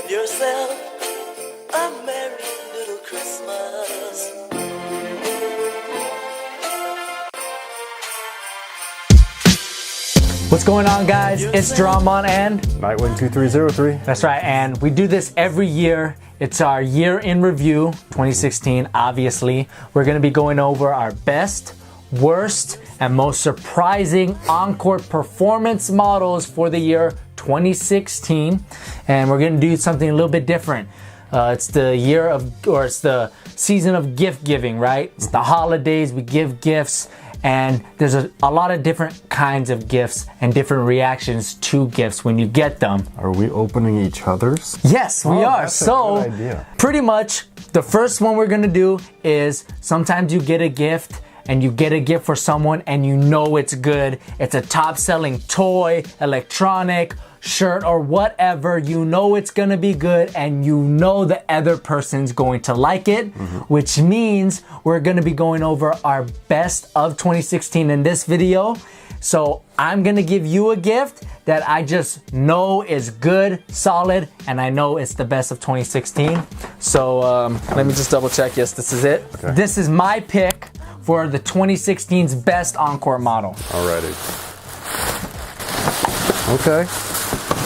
Have yourself a merry little Christmas. What's going on, guys? It's Dramon and Nightwing 2303. that's right, and we do this every year. It's our year in review, 2016, obviously. We're gonna be going over our best, worst, and most surprising on-court performance models for the year 2016. And we're gonna do something a little bit different. It's the year of, or it's the season of gift giving, right? It's the holidays, we give gifts. And there's a lot of different kinds of gifts and different reactions to gifts when you get them. Are we opening each other's? Yes, we are. That's a So good idea. pretty much the first one we're gonna do is sometimes you get a gift and you get a gift for someone and you know it's good. It's a top selling toy, electronic, shirt, or whatever. You know it's gonna be good and you know the other person's going to like it, which means we're gonna be going over our best of 2016 in this video. So I'm gonna give you a gift that I just know is good, solid, and I know it's the best of 2016. So let me just double check. Yes, this is it. Okay. This is my pick for the 2016's best on-court model. Alrighty. Okay.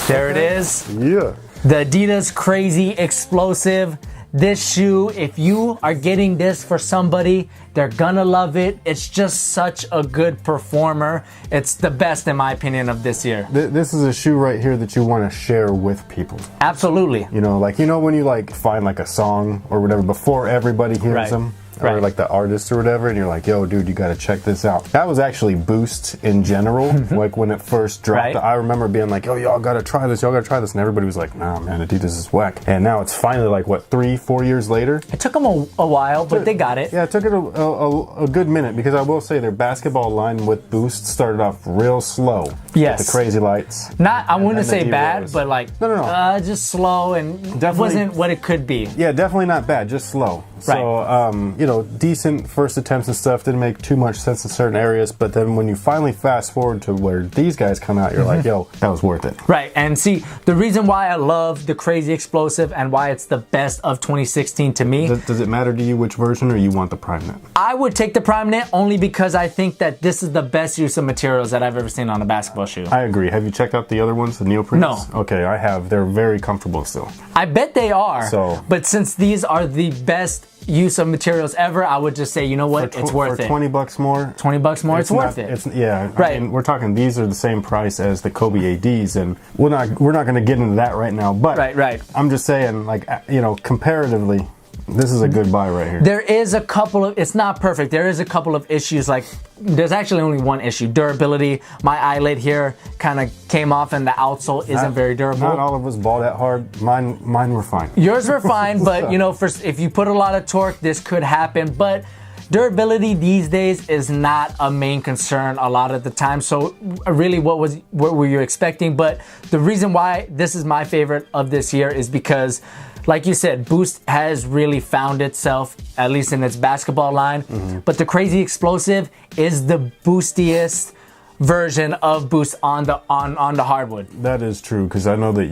There it is. Yeah. The Adidas Crazy Explosive. This shoe, if you are getting this for somebody, they're gonna love it. It's just such a good performer. It's the best in my opinion of this year. This is a shoe right here that you want to share with people. Absolutely. You know, like, you know when you like find like a song or whatever before everybody hears Right. them? Or Right. like the artist or whatever, and you're like, yo, dude, you gotta check this out. That was actually Boost in general, like when it first dropped. Right. I remember being like, yo, y'all gotta try this, and everybody was like, nah, man, Adidas is whack. And now it's finally like, what, 3-4 years later? It took them a while, but they got it. Yeah, it took it a good minute, because I will say their basketball line with Boost started off real slow. Yes. With the crazy lights. Not, I And wouldn't then say the bad, E-Rose. but like, No. just slow, and it wasn't what it could be. Yeah, definitely not bad, just slow. So, you know, decent first attempts and stuff, didn't make too much sense in certain areas, but then when you finally fast forward to where these guys come out, you're like, yo, that was worth it. Right, and see, the reason why I love the Crazy Explosive and why it's the best of 2016 to me, Does it matter to you which version, or you want the Prime Knit? I would take the Prime Knit only because I think that this is the best use of materials that I've ever seen on a basketball shoe. I agree. Have you checked out the other ones, the neoprenes? No. Okay, I have. They're very comfortable still. I bet they are, So- but since these are the best use of materials ever, I would just say, you know what, it's worth for it. 20 bucks more. 20 bucks more, it's worth it. Yeah, Right. I mean, we're talking, these are the same price as the Kobe ADs, and we're not going to get into that right now. But Right. I'm just saying, like, you know, comparatively, this is a good buy right here. There is a couple of, it's not perfect. There is a couple of issues. Like, there's actually only one issue: durability. My eyelid here kind of came off, and the outsole isn't very durable. Not all of us ball that hard. Mine were fine. Yours were fine, but you know, if you put a lot of torque, this could happen. But durability these days is not a main concern a lot of the time. So really, what were you expecting? But the reason why this is my favorite of this year is because, like you said, Boost has really found itself, at least in its basketball line. But the Crazy Explosive is the boostiest version of Boost on the hardwood. That is true, because I know that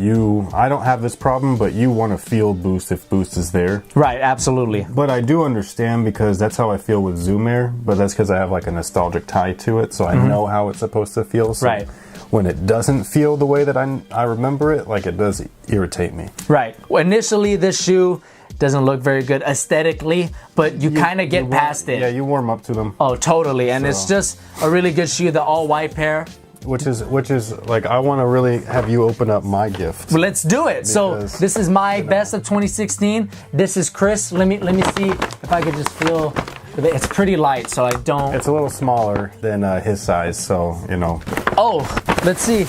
I don't have this problem, but you want to feel Boost if Boost is there. Right, absolutely. But I do understand, because that's how I feel with Zoom Air, but that's because I have like a nostalgic tie to it, so I know how it's supposed to feel. So Right. when it doesn't feel the way that I remember it, like, it does irritate me. Right. Well, initially, this shoe doesn't look very good aesthetically, but you kind of get past it. Yeah, you warm up to them. Oh, totally. And it's just a really good shoe, the all-white pair. Which is like, I want to really have you open up my gift. Well, let's do it. So Because, this is my best of 2016. This is Chris. Let me see if I could just feel. It's pretty light, so I don't. It's a little smaller than his size, so, you know. Oh, let's see.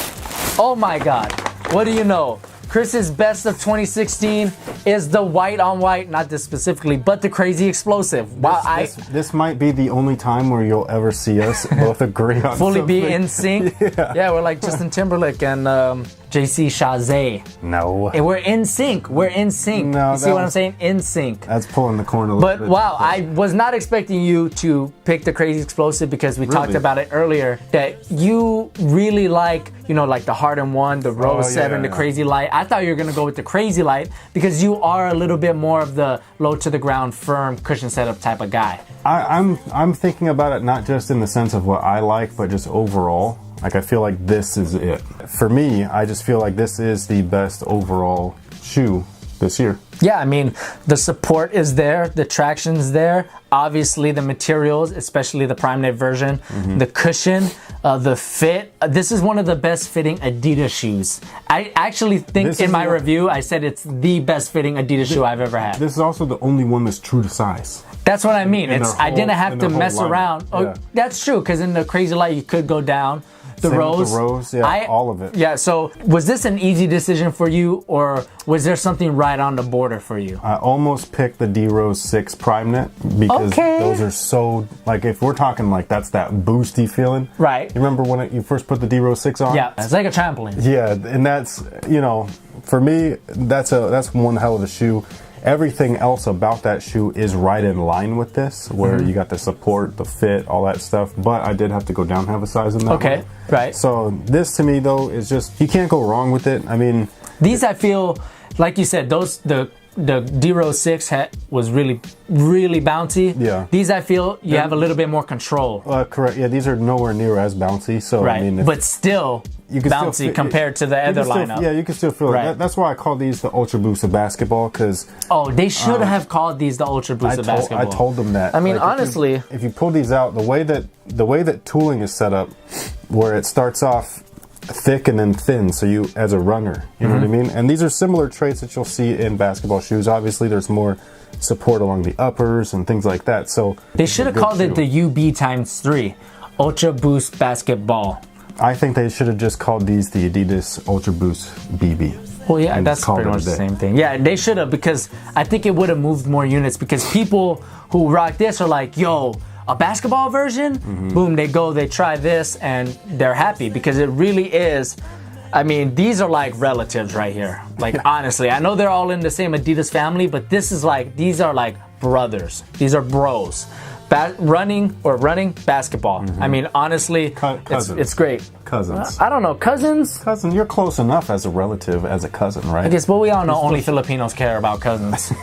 Oh my God. What do you know? Chris's best of 2016 is the white on white, not this specifically, but the Crazy Explosive. Wow, This might be the only time where you'll ever see us both agree on fully be something. in sync. Yeah, we're like Justin Timberlake and JC Chazé. No. And we're in sync. We're in sync. No, you see what I'm saying? In sync. That's pulling the corn a little But bit. wow, I was not expecting you to pick the Crazy Explosive because we talked about it earlier that you really like, you know, like the Harden 1, the Rose 7, the Crazy Light. I thought you were gonna go with the Crazy Light because you are a little bit more of the low to the ground, firm cushion setup type of guy. I'm thinking about it not just in the sense of what I like, but just overall. Like, I feel like this is it. For me, I just feel like this is the best overall shoe this year. Yeah, I mean, the support is there, the traction's there. Obviously, the materials, especially the Prime Knit version, the cushion, the fit. This is one of the best fitting Adidas shoes. I actually think in my review, I said it's the best fitting Adidas shoe I've ever had. This is also the only one that's true to size. That's what I mean. I didn't have to mess around. Yeah. Oh, that's true, because in the Crazy Light, you could go down. The Same rose. with the rose, yeah, all of it. Yeah, so was this an easy decision for you, or was there something right on the border for you? I almost picked the D-Rose 6 Prime Knit because those are so, like, if we're talking like that's that boosty feeling. Right. You remember when you first put the D-Rose 6 on? Yeah, it's like a trampoline. Yeah, and that's, you know, for me, that's one hell of a shoe. Everything else about that shoe is right in line with this, where you got the support, the fit, all that stuff. But I did have to go down half a size in that one. Right. So this to me though is just, you can't go wrong with it. I mean, these I feel, like you said, the D-Rose 6 was really bouncy. Yeah. These I feel you have a little bit more control. Correct. Yeah, these are nowhere near as bouncy. So right. I mean, but still you can bouncy still compared to the other lineup. Yeah, you can still feel it. That's why I call these the Ultra Boost of basketball, because they should have called these the Ultra Boost of basketball. I told them that. I mean, like, honestly, if you pull these out, the way that tooling is set up, where it starts off thick and then thin, so you as a runner, you know what I mean? And these are similar traits that you'll see in basketball shoes. Obviously, there's more support along the uppers and things like that. So they should have called it the UB ×3, Ultra Boost Basketball. I think they should have just called these the Adidas Ultra Boost BB. Well, yeah, that's pretty much the same thing. Yeah, they should have, because I think it would have moved more units, because people who rock this are like, yo, a basketball version? Boom, they go, they try this, and they're happy, because it really is. I mean, these are like relatives right here. Like, honestly, I know they're all in the same Adidas family, but this is like, these are like brothers. These are bros. Running basketball. I mean, honestly, it's great. Cousins. I don't know, cousins? Cousin, you're close enough as a relative, as a cousin, right? I guess, but we all know only Filipinos care about cousins.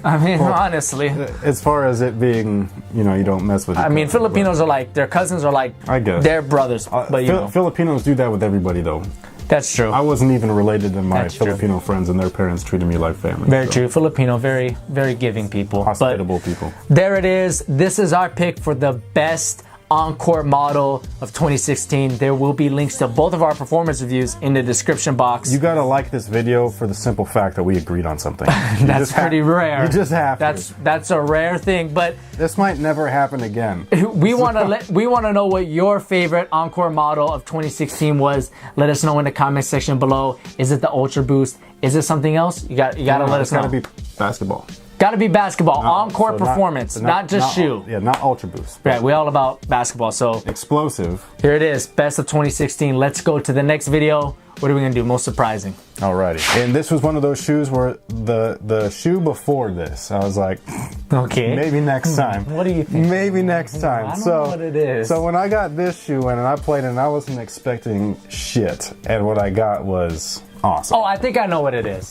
I mean, honestly. As far as it being, you know, you don't mess with. I mean, Filipinos are like, their cousins are like, I guess, they're brothers. But you know. Filipinos do that with everybody, though. That's true. I wasn't even related to my Filipino friends, and their parents treated me like family. Very true. Filipino, very, very giving people. Hospitable people. There it is. This is our pick for the best Encore model of 2016. There will be links to both of our performance reviews in the description box. You gotta like this video for the simple fact that we agreed on something. That's pretty rare. You just have to. That's a rare thing, but this might never happen again. We want to know what your favorite Encore model of 2016 was. Let us know in the comment section below. Is it the Ultra Boost? Is it something else? You gotta let us know. It's gotta be basketball. Gotta be basketball. Encore performance, not just shoe. Yeah, not Ultra Boost. Right, we all about basketball. So explosive. Here it is, best of 2016. Let's go to the next video. What are we gonna do? Most surprising. Alrighty. And this was one of those shoes where the shoe before this, I was like, okay, maybe next time. What do you think? Maybe next time. I don't know what it is. So when I got this shoe in and I played it, and I wasn't expecting shit, and what I got was awesome. Oh, I think I know what it is.